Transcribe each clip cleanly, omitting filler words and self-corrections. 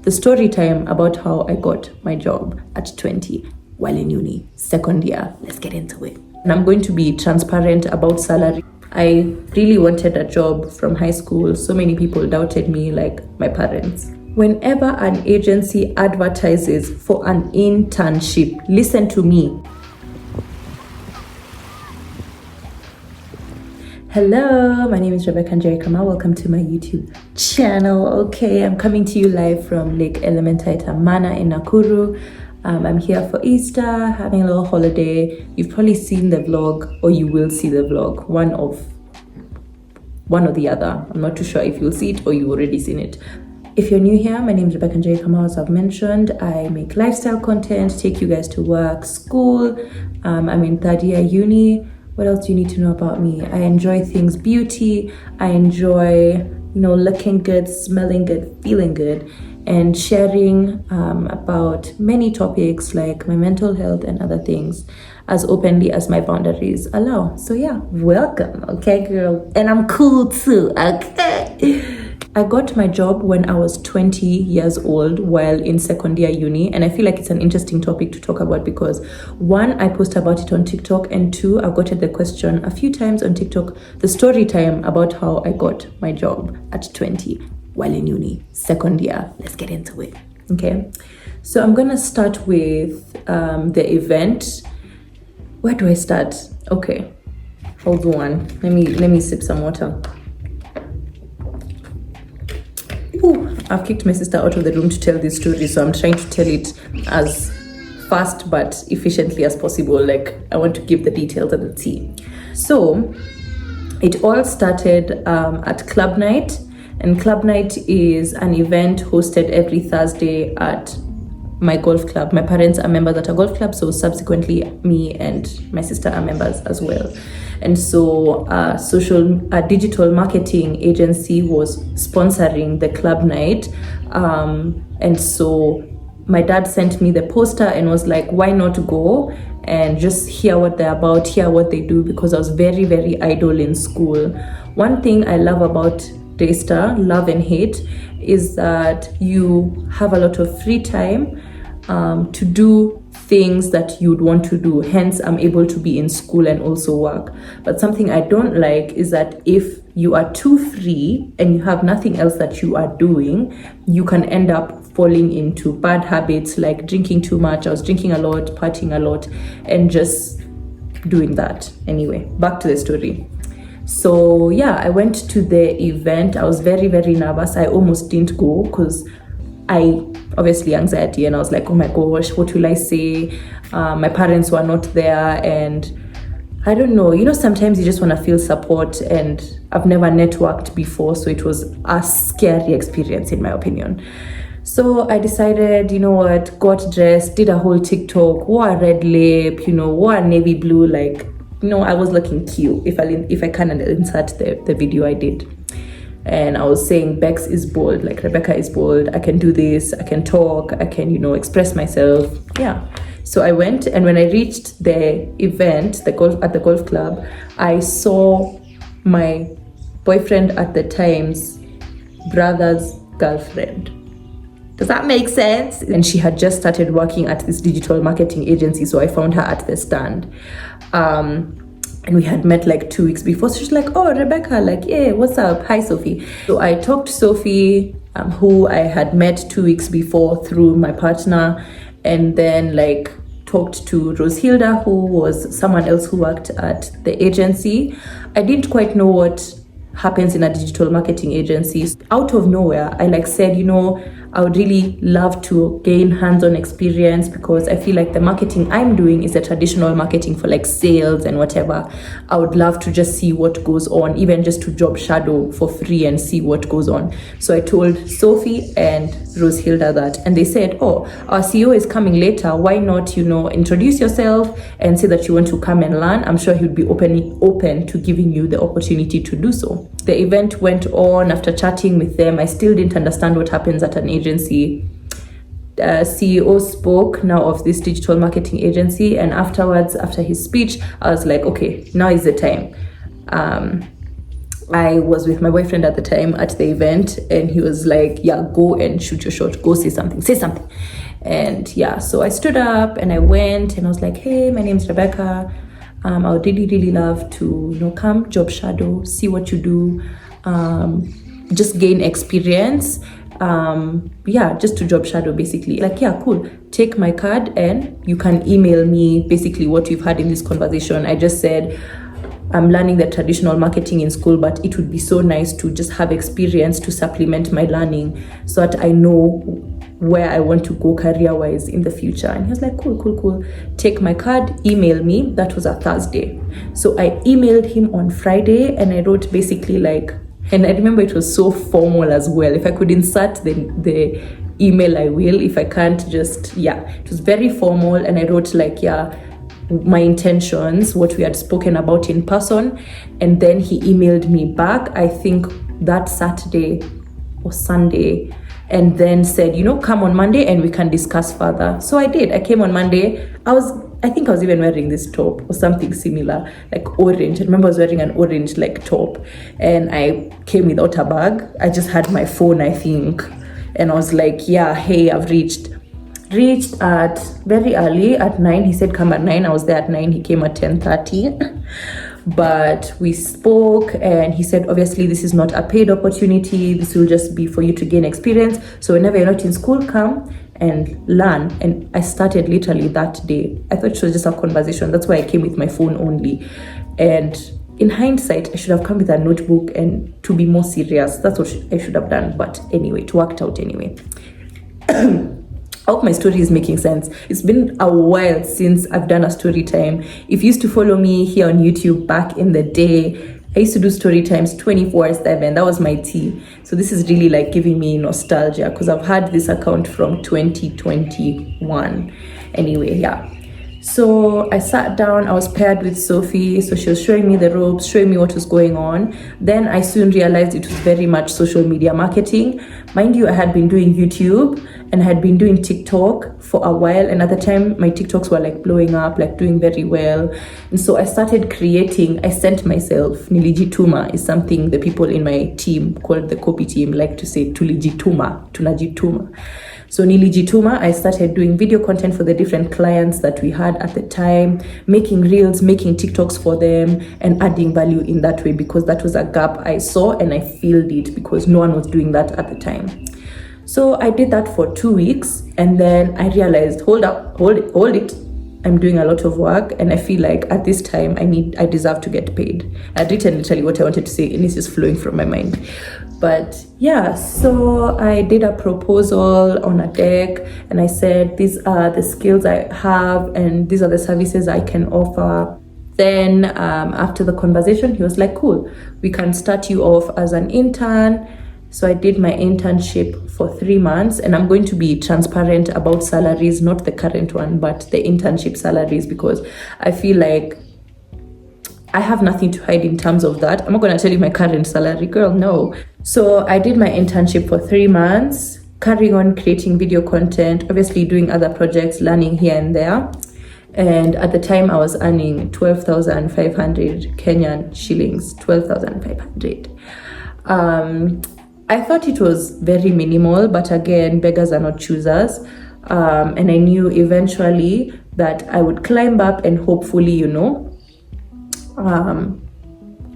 the story time about how I got my job at 20 while in uni, second year. Let's get into it. And I'm going to be transparent about salary. I really wanted a job from high school. So many people doubted me, like my parents. Whenever an agency advertises for an internship, listen to me. Hello, my name is Rebecca Njerikama. Welcome to my YouTube channel. Okay, I'm coming to you live from Lake Elementaita Mana in Nakuru. I'm here for Easter, having a little holiday. You've probably seen the vlog, or you will see the vlog, one or the other. I'm not too sure if you'll see it or you've already seen it. If you're new here, my name is Rebecca Njerikama. As I've mentioned, I make lifestyle content, take you guys to work, school. I'm in third year uni. What else do you need to know about me? I enjoy things beauty. I enjoy, looking good, smelling good, feeling good, and sharing about many topics like my mental health and other things as openly as my boundaries allow. So yeah, welcome, okay, girl? And I'm cool too, okay? I got my job when I was 20 years old while in second year uni, and I feel like it's an interesting topic to talk about because one, I post about it on TikTok, and two, I've gotten the question a few times on TikTok, the story time about how I got my job at 20 while in uni, second year. Let's get into it, okay? So I'm gonna start with the event. Where do I start? Okay, hold on, let me sip some water. Ooh, I've kicked my sister out of the room to tell this story, so I'm trying to tell it as fast but efficiently as possible. Like, I want to give the details and the tea. So it all started at Club Night, and Club Night is an event hosted every Thursday at my golf club. My parents are members at a golf club, so subsequently me and my sister are members as well. And so a digital marketing agency was sponsoring the Club Night. And so my dad sent me the poster and was like, why not go and just hear what they're about, hear what they do, because I was very, very idle in school. One thing I love about Daystar, love and hate, is that you have a lot of free time to do things that you'd want to do. Hence, I'm able to be in school and also work. But something I don't like is that if you are too free and you have nothing else that you are doing, you can end up falling into bad habits like drinking too much. I was drinking a lot, partying a lot, and just doing that. Anyway, back to the story. So yeah, I went to the event. I was very, very nervous. I almost didn't go because obviously anxiety, and I was like, oh my gosh, what will I say? My parents were not there, and I don't know, sometimes you just want to feel support, and I've never networked before, so it was a scary experience in my opinion. So I decided, what, got dressed, did a whole TikTok, wore a red lip, wore a navy blue, like, I was looking cute. If I can insert the video I did. And I was saying Bex is bold, like Rebecca is bold, I can do this, I can talk, I can, express myself. Yeah. So I went, and when I reached the event, at the golf club, I saw my boyfriend at the time's brother's girlfriend. Does that make sense? And she had just started working at this digital marketing agency, so I found her at the stand. And we had met like 2 weeks before. So she's like, oh, Rebecca, like, yeah, what's up? Hi, Sophie. So I talked to Sophie, who I had met 2 weeks before through my partner, and then like talked to Rosehilda, who was someone else who worked at the agency. I didn't quite know what happens in a digital marketing agency. Out of nowhere, I said, I would really love to gain hands-on experience, because I feel like the marketing I'm doing is the traditional marketing for like sales and whatever. I would love to just see what goes on, even just to job shadow for free and see what goes on. So I told Sophie and Rosehilda that, and they said, oh, our CEO is coming later. Why not, introduce yourself and say that you want to come and learn. I'm sure he would be open to giving you the opportunity to do so. The event went on. After chatting with them, I still didn't understand what happens at an agency. CEO spoke now of this digital marketing agency, and afterwards, after his speech, I was like, okay, now is the time. I was with my boyfriend at the time at the event, and he was like, yeah, go and shoot your shot, go say something. And yeah, so I stood up and I went and I was like, hey, my name's Rebecca. I would really love to, come job shadow, see what you do, just gain experience. Just to job shadow basically. Like, yeah, cool. Take my card and you can email me basically what we've had in this conversation. I just said, I'm learning the traditional marketing in school, but it would be so nice to just have experience to supplement my learning so that I know where I want to go career-wise in the future. And he was like, cool. Take my card, email me. That was a Thursday. So I emailed him on Friday and I wrote basically like, and I remember it was so formal as well. If I could insert the email, I will. If I can't, just, it was very formal. And I wrote like, my intentions, what we had spoken about in person. And then he emailed me back, I think that Saturday or Sunday, and then said, come on Monday and we can discuss further. So I did. I came on Monday. I think I was even wearing this top or something similar, like orange. I remember I was wearing an orange like top, and I came without a bag. I just had my phone, I think. And I was like, hey, I've reached at very early at 9. He said come at 9. I was there at 9. He came at 10:30. But we spoke and he said, obviously this is not a paid opportunity. This will just be for you to gain experience. So whenever you're not in school, come and learn. And I started literally that day. I thought it was just a conversation. That's why I came with my phone only. And in hindsight, I should have come with a notebook and to be more serious. That's what I should have done. But anyway, it worked out anyway. I hope my story is making sense. It's been a while since I've done a story time. If you used to follow me here on YouTube back in the day, I used to do story times 24/7. That was my tea. So this is really like giving me nostalgia because I've had this account from 2021. Anyway, So I sat down, I was paired with Sophie, so she was showing me the ropes, showing me what was going on. Then I soon realized it was very much social media marketing. Mind you, I had been doing YouTube and I had been doing TikTok for a while. And at the time, my TikToks were like blowing up, like doing very well. And so I started creating, I sent myself, nilijituma is something the people in my team called the copy team like to say, tulijituma, tunajituma. So nilijituma, I started doing video content for the different clients that we had at the time, making reels, making TikToks for them, and adding value in that way because that was a gap I saw and I filled it because no one was doing that at the time. So I did that for 2 weeks and then I realized, hold it. I'm doing a lot of work and I feel like at this time I deserve to get paid. I'd written literally what I wanted to say and it's just flowing from my mind. But so I did a proposal on a deck and I said, these are the skills I have and these are the services I can offer. Then after the conversation, he was like, cool, we can start you off as an intern. So I did my internship for 3 months and I'm going to be transparent about salaries, not the current one, but the internship salaries, because I feel like I have nothing to hide in terms of that. I'm not going to tell you my current salary, girl, no. So I did my internship for 3 months, carrying on creating video content, obviously doing other projects, learning here and there. And at the time I was earning 12,500 Kenyan shillings, 12,500. I thought it was very minimal, but again, beggars are not choosers. And I knew eventually that I would climb up and hopefully, earn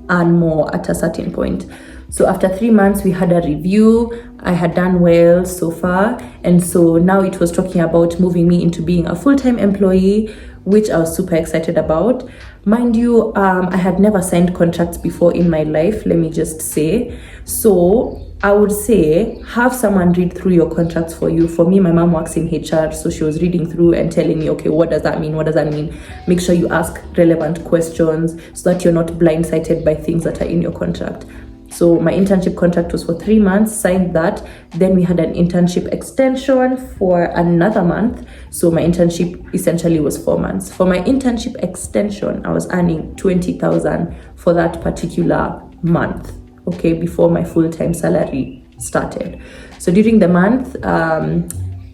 more at a certain point. So after 3 months, we had a review. I had done well so far. And so now it was talking about moving me into being a full-time employee, which I was super excited about. Mind you, I had never signed contracts before in my life, let me just say. So I would say, have someone read through your contracts for you. For me, my mom works in HR, so she was reading through and telling me, okay, what does that mean? What does that mean? Make sure you ask relevant questions so that you're not blindsided by things that are in your contract. So my internship contract was for 3 months, signed that. Then we had an internship extension for another month. So my internship essentially was 4 months. For my internship extension, I was earning 20,000 for that particular month, okay, before my full-time salary started. So during the month,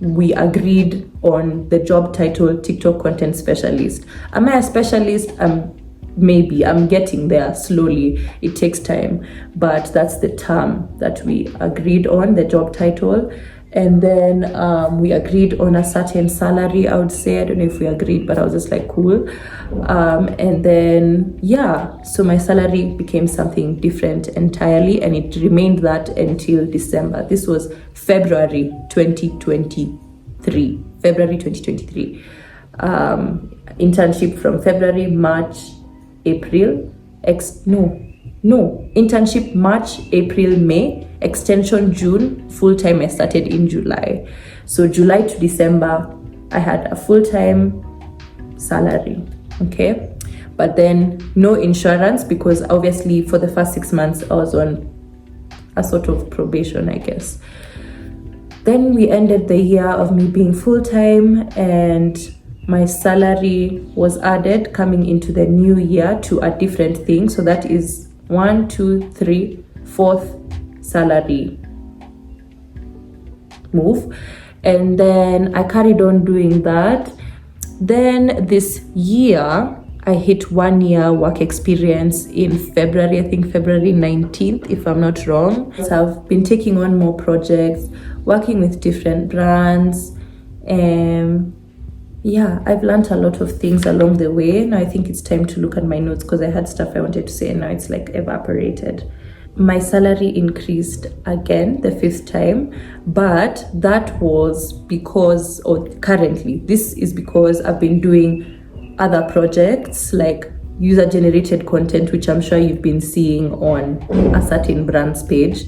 we agreed on the job title, TikTok content specialist. Am I a specialist? maybe I'm getting there slowly. It takes time, but that's the term that we agreed on, the job title. And then we agreed on a certain salary, I would say. I don't know if we agreed, but I was just like, cool. And then, yeah, so my salary became something different entirely, and it remained that until December. This was February 2023. February 2023. Internship from February, March, April. Internship March, April, May. Extension June, full-time I started in July. So July to December, I had a full-time salary, okay? But then no insurance, because obviously for the first 6 months, I was on a sort of probation, I guess. Then we ended the year of me being full-time, and my salary was added coming into the new year to a different thing. So that is 1, 2, 3, 4th salary move. And then I carried on doing that. Then this year I hit 1 year work experience in February, I think February 19th, if I'm not wrong. So I've been taking on more projects, working with different brands. Yeah, I've learned a lot of things along the way. Now I think it's time to look at my notes, because I had stuff I wanted to say and now it's like evaporated. My salary increased again the 5th time, but that was because, or currently, this is because I've been doing other projects like user-generated content, which I'm sure you've been seeing on a certain brand's page,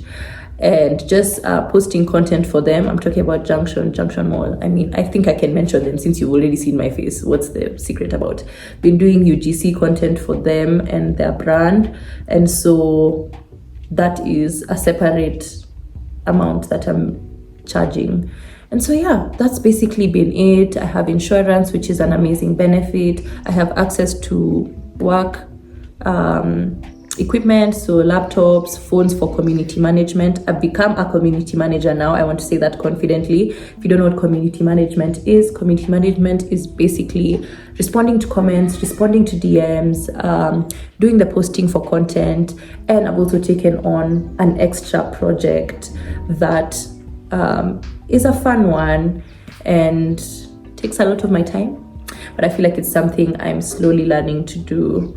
and just posting content for them. I'm talking about Junction Mall. I mean, I think I can mention them since you've already seen my face. What's the secret about? Been doing UGC content for them and their brand, and so that is a separate amount that I'm charging. And so yeah, that's basically been it. I have insurance, which is an amazing benefit. I have access to work equipment, so laptops, phones for community management. I've become a community manager now. I want to say that confidently. If you don't know what community management is basically responding to comments, responding to DMs, doing the posting for content. And I've also taken on an extra project that is a fun one and takes a lot of my time, but I feel like it's something I'm slowly learning to do.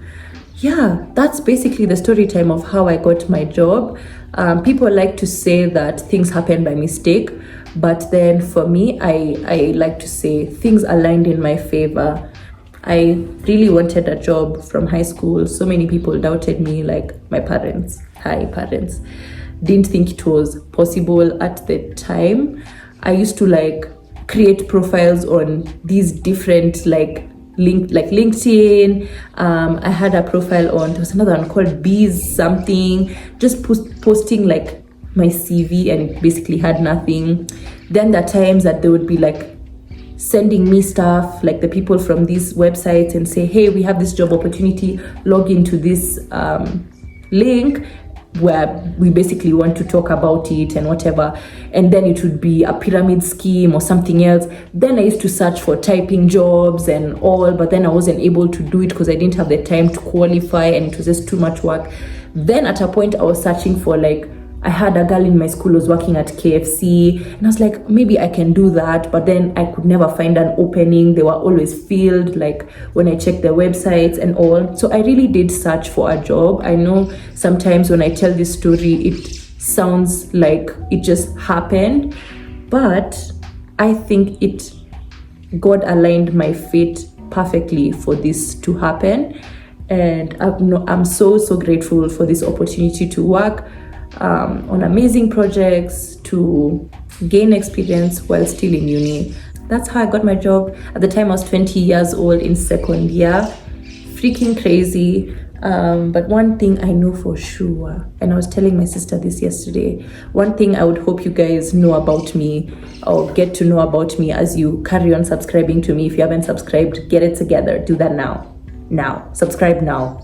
Yeah, that's basically the story time of how I got my job. People like to say that things happen by mistake, but then for me, I like to say things aligned in my favor. I really wanted a job from high school. So many people doubted me, like my parents. Hi, parents. Didn't think it was possible at the time. I used to like create profiles on these different LinkedIn. I had a profile on, there was another one called Bees something, just posting like my CV, and it basically had nothing. Then there are times that they would be like sending me stuff, like the people from these websites, and say, hey, we have this job opportunity, log into this link where we basically want to talk about it and whatever. And then it would be a pyramid scheme or something else. Then I used to search for typing jobs and all, but then I wasn't able to do it because I didn't have the time to qualify and it was just too much work. Then at a point I was searching for, like, I had a girl in my school who was working at KFC, and I was like, maybe I can do that, but then I could never find an opening. They were always filled, like when I checked their websites and all. So I really did search for a job. I know sometimes when I tell this story, it sounds like it just happened, but I think God aligned my fate perfectly for this to happen. And I'm so grateful for this opportunity to work on amazing projects, to gain experience while still in uni. That's how I got my job. At the time I was 20 years old in second year. Freaking crazy. But one thing I know for sure, and I was telling my sister this yesterday, one thing I would hope you guys know about me, or get to know about me as you carry on subscribing to me. If you haven't subscribed, get it together. Do that now. Subscribe now.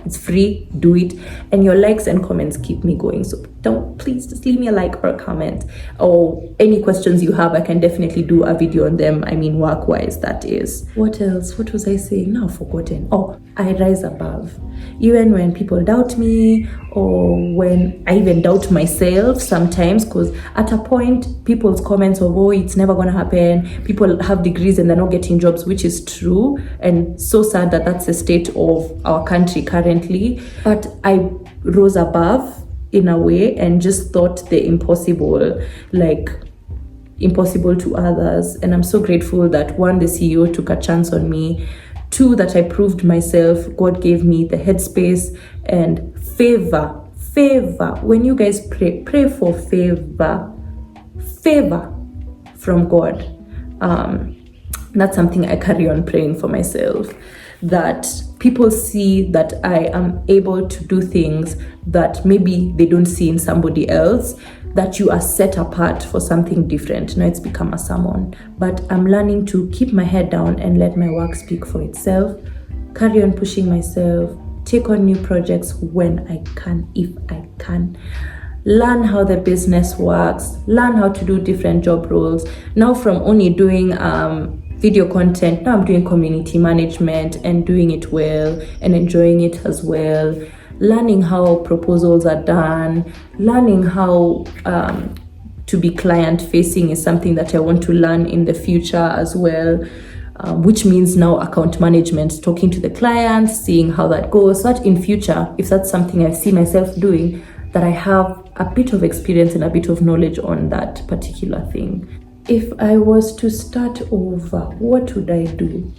It's free. Do it. And your likes and comments keep me going. So please just leave me a like or a comment, or any questions you have. I can definitely do a video on them. I mean, work-wise, that is. What else? What was I saying? Now I've forgotten. Oh, I rise above. Even when people doubt me, or when I even doubt myself sometimes, because at a point, people's comments of, oh, it's never gonna happen, people have degrees and they're not getting jobs, which is true, and so sad that that's the state of our country currently. But I rose above in a way and just thought the impossible, like impossible to others. And I'm so grateful that one, the CEO took a chance on me. Two, that I proved myself. God gave me the headspace and favor. When you guys pray for favor from God. That's something I carry on praying for myself, that people see that I am able to do things that maybe they don't see in somebody else, that you are set apart for something different. Now it's become a sermon, but I'm learning to keep my head down and let my work speak for itself, carry on pushing myself, take on new projects when I can, if I can, learn how the business works, learn how to do different job roles. Now from only doing video content, now I'm doing community management and doing it well and enjoying it as well. Learning how proposals are done, learning how to be client facing is something that I want to learn in the future as well, which means now account management, talking to the clients, seeing how that goes, so that in future, if that's something I see myself doing, that I have a bit of experience and a bit of knowledge on that particular thing. If I was to start over, what would I do?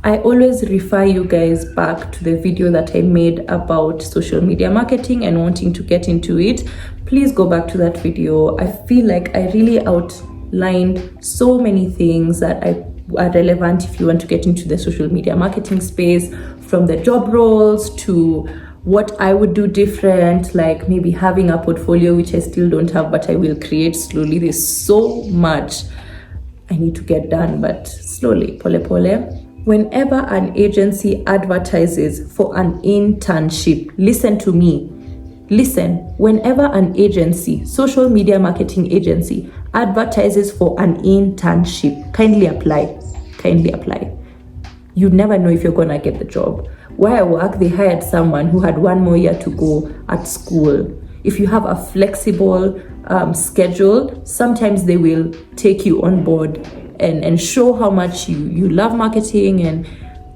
I always refer you guys back to the video that I made about social media marketing and wanting to get into it. Please go back to that video. I feel like I really outlined so many things that are relevant if you want to get into the social media marketing space, from the job roles to what I would do different, like maybe having a portfolio, which I still don't have, but I will create slowly. There's so much I need to get done, but slowly, pole. Whenever an agency advertises for an internship, listen to me. Listen, whenever an agency, social media marketing agency, advertises for an internship, kindly apply. You never know if you're gonna get the job. Where I work, they hired someone who had 1 more year to go at school. If you have a flexible schedule, sometimes they will take you on board and show how much you love marketing and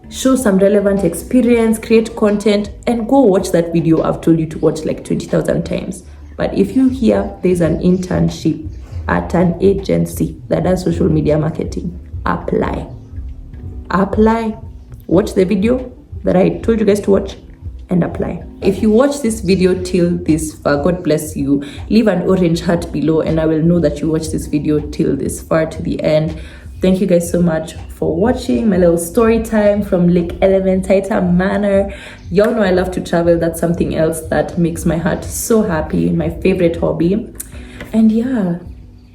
show some relevant experience, create content, and go watch that video I've told you to watch like 20,000 times. But if you hear there's an internship at an agency that does social media marketing, apply. Watch the video that I told you guys to watch and apply. If you watch this video till this far, God bless you. Leave an orange heart below and I will know that you watched this video till this far to the end. Thank you guys so much for watching my little story time from Lake Elementaita Manor. Y'all know I love to travel. That's something else that makes my heart so happy, my favorite hobby. And yeah,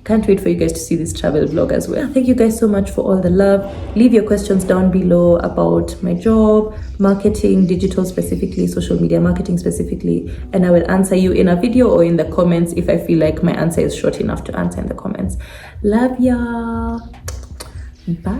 can't wait for you guys to see this travel vlog as well. Thank you guys so much for all the love. Leave your questions down below about my job, marketing, digital specifically, social media marketing specifically, and I will answer you in a video or in the comments if I feel like my answer is short enough to answer in the comments. Love ya. Bye.